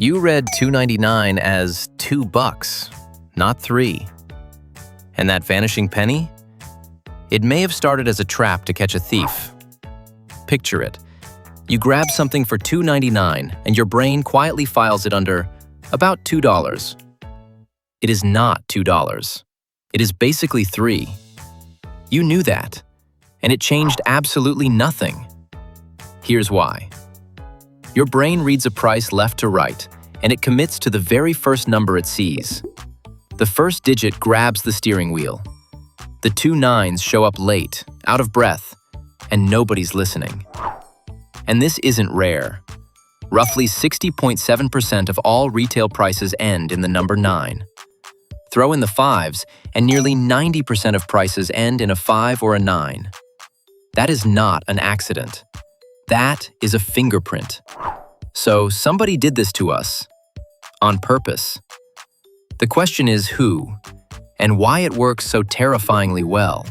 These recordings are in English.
You read $2.99 as $2, not 3. And that vanishing penny? It may have started as a trap to catch a thief. Picture it. You grab something for $2.99 and your brain quietly files it under about $2. It is not $2. It is basically 3. You knew that, and it changed absolutely nothing. Here's why. Your brain reads a price left to right, and it commits to the very first number it sees. The first digit grabs the steering wheel. The 2 nines show up late, out of breath, and nobody's listening. And this isn't rare. Roughly 60.7% of all retail prices end in the number 9. Throw in the 5s, and nearly 90% of prices end in a 5 or a 9. That is not an accident. That is a fingerprint. So somebody did this to us, on purpose. The question is who, and why it works so terrifyingly well.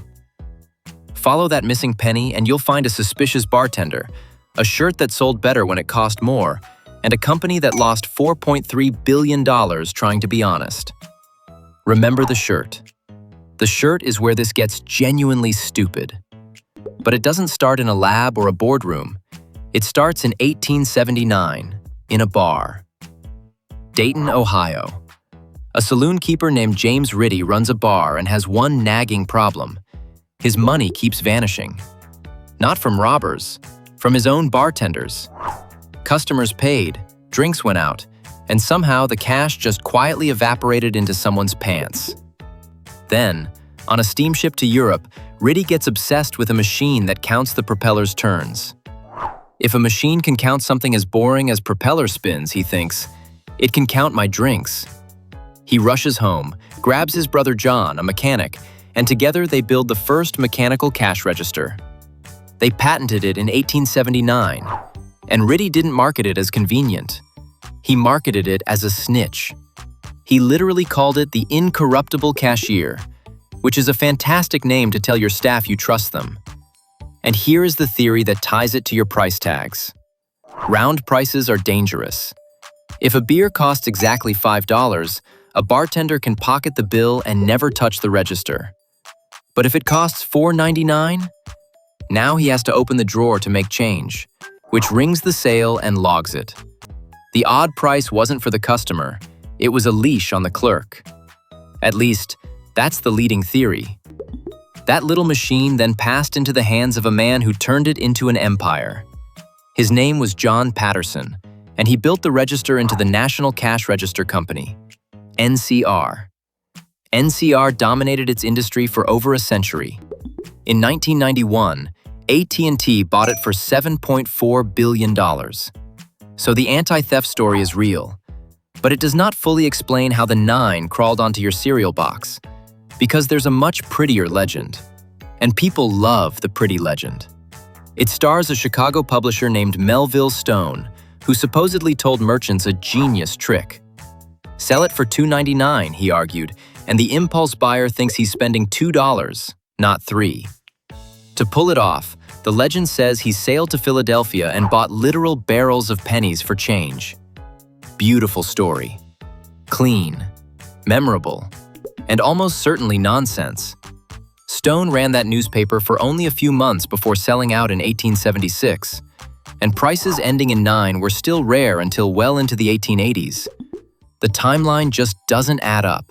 Follow that missing penny and you'll find a suspicious bartender, a shirt that sold better when it cost more, and a company that lost $4.3 billion trying to be honest. Remember the shirt. The shirt is where this gets genuinely stupid. But it doesn't start in a lab or a boardroom. It starts in 1879, in a bar. Dayton, Ohio. A saloon keeper named James Ritty runs a bar and has one nagging problem. His money keeps vanishing. Not from robbers, from his own bartenders. Customers paid, drinks went out, and somehow the cash just quietly evaporated into someone's pants. Then, on a steamship to Europe, Ritty gets obsessed with a machine that counts the propeller's turns. If a machine can count something as boring as propeller spins, he thinks, it can count my drinks. He rushes home, grabs his brother John, a mechanic, and together they build the first mechanical cash register. They patented it in 1879, and Ritty didn't market it as convenient. He marketed it as a snitch. He literally called it the incorruptible cashier, which is a fantastic name to tell your staff you trust them. And here is the theory that ties it to your price tags. Round prices are dangerous. If a beer costs exactly $5, a bartender can pocket the bill and never touch the register. But if it costs $4.99, now he has to open the drawer to make change, which rings the sale and logs it. The odd price wasn't for the customer, it was a leash on the clerk. At least, that's the leading theory. That little machine then passed into the hands of a man who turned it into an empire. His name was John Patterson, and he built the register into the National Cash Register Company, NCR. NCR dominated its industry for over a century. In 1991, AT&T bought it for $7.4 billion. So the anti-theft story is real, but it does not fully explain how the 9 crawled onto your cereal box, because there's a much prettier legend. And people love the pretty legend. It stars a Chicago publisher named Melville Stone, who supposedly told merchants a genius trick. Sell it for $2.99, he argued, and the impulse buyer thinks he's spending $2, not 3. To pull it off, the legend says he sailed to Philadelphia and bought literal barrels of pennies for change. Beautiful story. Clean, memorable, and almost certainly nonsense. Stone ran that newspaper for only a few months before selling out in 1876, and prices ending in 9 were still rare until well into the 1880s. The timeline just doesn't add up.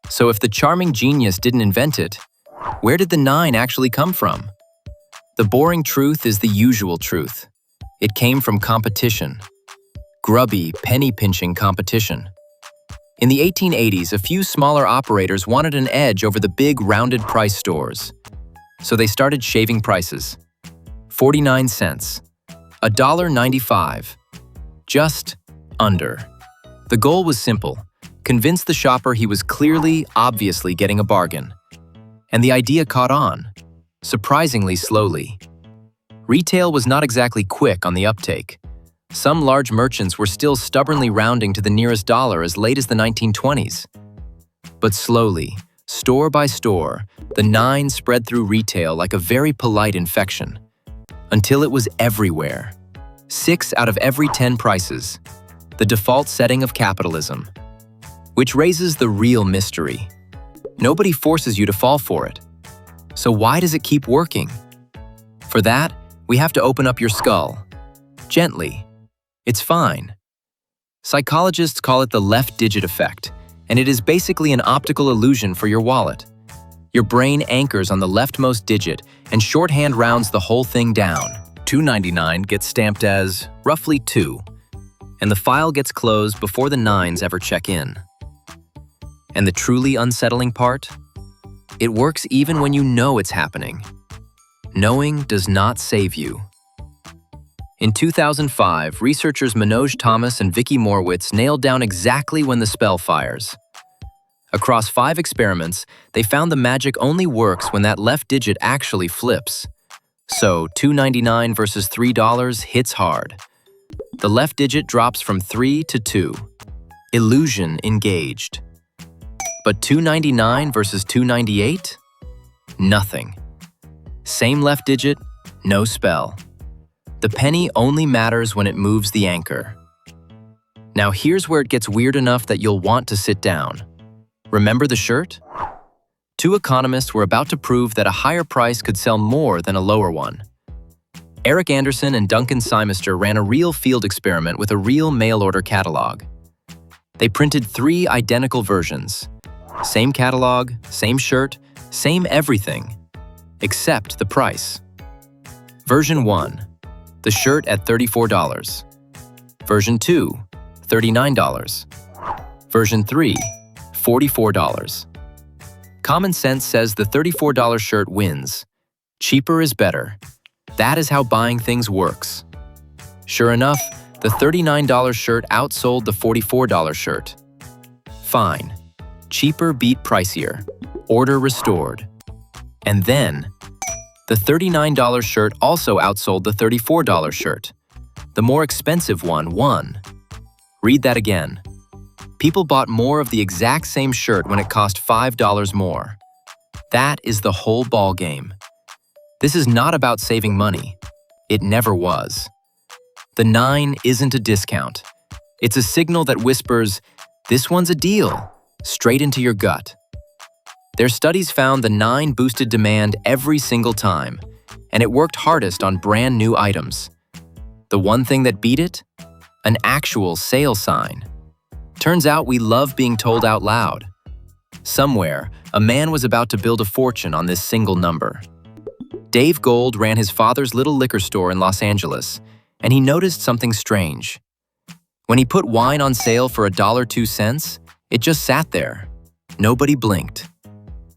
So if the charming genius didn't invent it, where did the 9 actually come from? The boring truth is the usual truth. It came from competition. Grubby, penny-pinching competition. In the 1880s, a few smaller operators wanted an edge over the big rounded price stores. So they started shaving prices. 49 cents. $1.95. Just under. The goal was simple. Convince the shopper he was clearly, obviously getting a bargain. And the idea caught on. Surprisingly slowly. Retail was not exactly quick on the uptake. Some large merchants were still stubbornly rounding to the nearest dollar as late as the 1920s. But slowly, store by store, the 9 spread through retail like a very polite infection, until it was everywhere. 6 out of every 10 prices. the default setting of capitalism, which raises the real mystery. Nobody forces you to fall for it. So why does it keep working? For that, we have to open up your skull. Gently. It's fine. Psychologists call it the left digit effect, and it is basically an optical illusion for your wallet. Your brain anchors on the leftmost digit and shorthand rounds the whole thing down. $2.99 gets stamped as roughly 2, and the file gets closed before the 9s ever check in. And the truly unsettling part? It works even when you know it's happening. Knowing does not save you. In 2005, researchers Manoj Thomas and Vicky Morwitz nailed down exactly when the spell fires. Across 5 experiments, they found the magic only works when that left digit actually flips. So, $2.99 versus $3 hits hard. The left digit drops from 3 to 2. Illusion engaged. But $2.99 versus $2.98? Nothing. Same left digit, no spell. The penny only matters when it moves the anchor. Now here's where it gets weird enough that you'll want to sit down. Remember the shirt? 2 economists were about to prove that a higher price could sell more than a lower one. Eric Anderson and Duncan Symester ran a real field experiment with a real mail-order catalog. They printed 3 identical versions. Same catalog, same shirt, same everything, except the price. Version 1, the shirt at $34. Version 2, $39. Version 3, $44. Common sense says the $34 shirt wins. Cheaper is better. That is how buying things works. Sure enough, the $39 shirt outsold the $44 shirt. Fine. Cheaper beat pricier. Order restored. And then, the $39 shirt also outsold the $34 shirt. The more expensive one won. Read that again. People bought more of the exact same shirt when it cost $5 more. That is the whole ball game. This is not about saving money. It never was. The 9 isn't a discount. It's a signal that whispers, "This one's a deal," straight into your gut. Their studies found the 9 boosted demand every single time, and it worked hardest on brand new items. The one thing that beat it? An actual sale sign. Turns out we love being told out loud. Somewhere, a man was about to build a fortune on this single number. Dave Gold ran his father's little liquor store in Los Angeles, and he noticed something strange. When he put wine on sale for $1.02, it just sat there. Nobody blinked.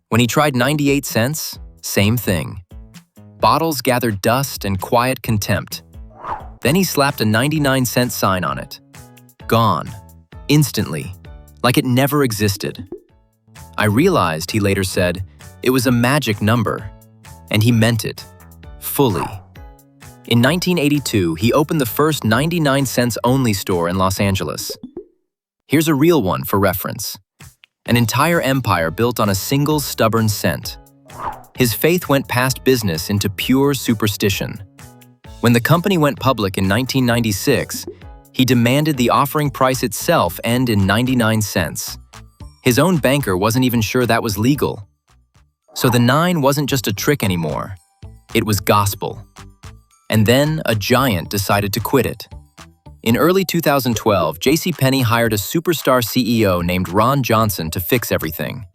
When he tried 98 cents, same thing. Bottles gathered dust and quiet contempt. Then he slapped a 99-cent sign on it. Gone. Instantly. Like it never existed. I realized, he later said, it was a magic number. And he meant it. Fully. In 1982, he opened the first 99 cents only store in Los Angeles. Here's a real one for reference. An entire empire built on a single stubborn cent. His faith went past business into pure superstition. When the company went public in 1996, he demanded the offering price itself end in 99 cents. His own banker wasn't even sure that was legal. So the 9 wasn't just a trick anymore. It was gospel. And then a giant decided to quit it. In early 2012, JCPenney hired a superstar CEO named Ron Johnson to fix everything.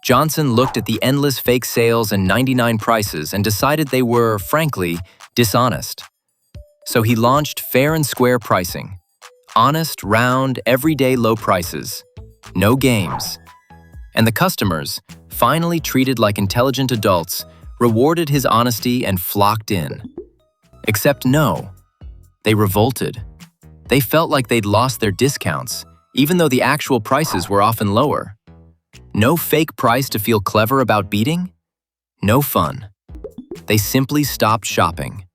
Johnson looked at the endless fake sales and 99 prices and decided they were, frankly, dishonest. So he launched fair and square pricing. Honest, round, everyday low prices. No games. And the customers, finally treated like intelligent adults, rewarded his honesty and flocked in. Except no. They revolted. They felt like they'd lost their discounts, even though the actual prices were often lower. No fake price to feel clever about beating? No fun. They simply stopped shopping.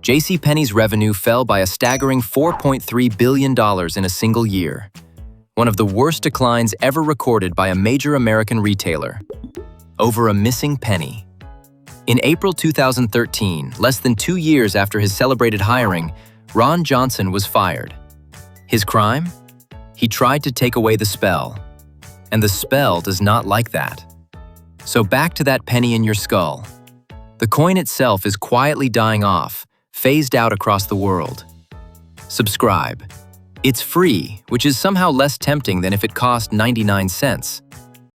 JCPenney's revenue fell by a staggering $4.3 billion in a single year, one of the worst declines ever recorded by a major American retailer, over a missing penny. In April 2013, less than 2 years after his celebrated hiring, Ron Johnson was fired. His crime? He tried to take away the spell. And the spell does not like that. So back to that penny in your skull. The coin itself is quietly dying off, phased out across the world. Subscribe. It's free, which is somehow less tempting than if it cost 99 cents.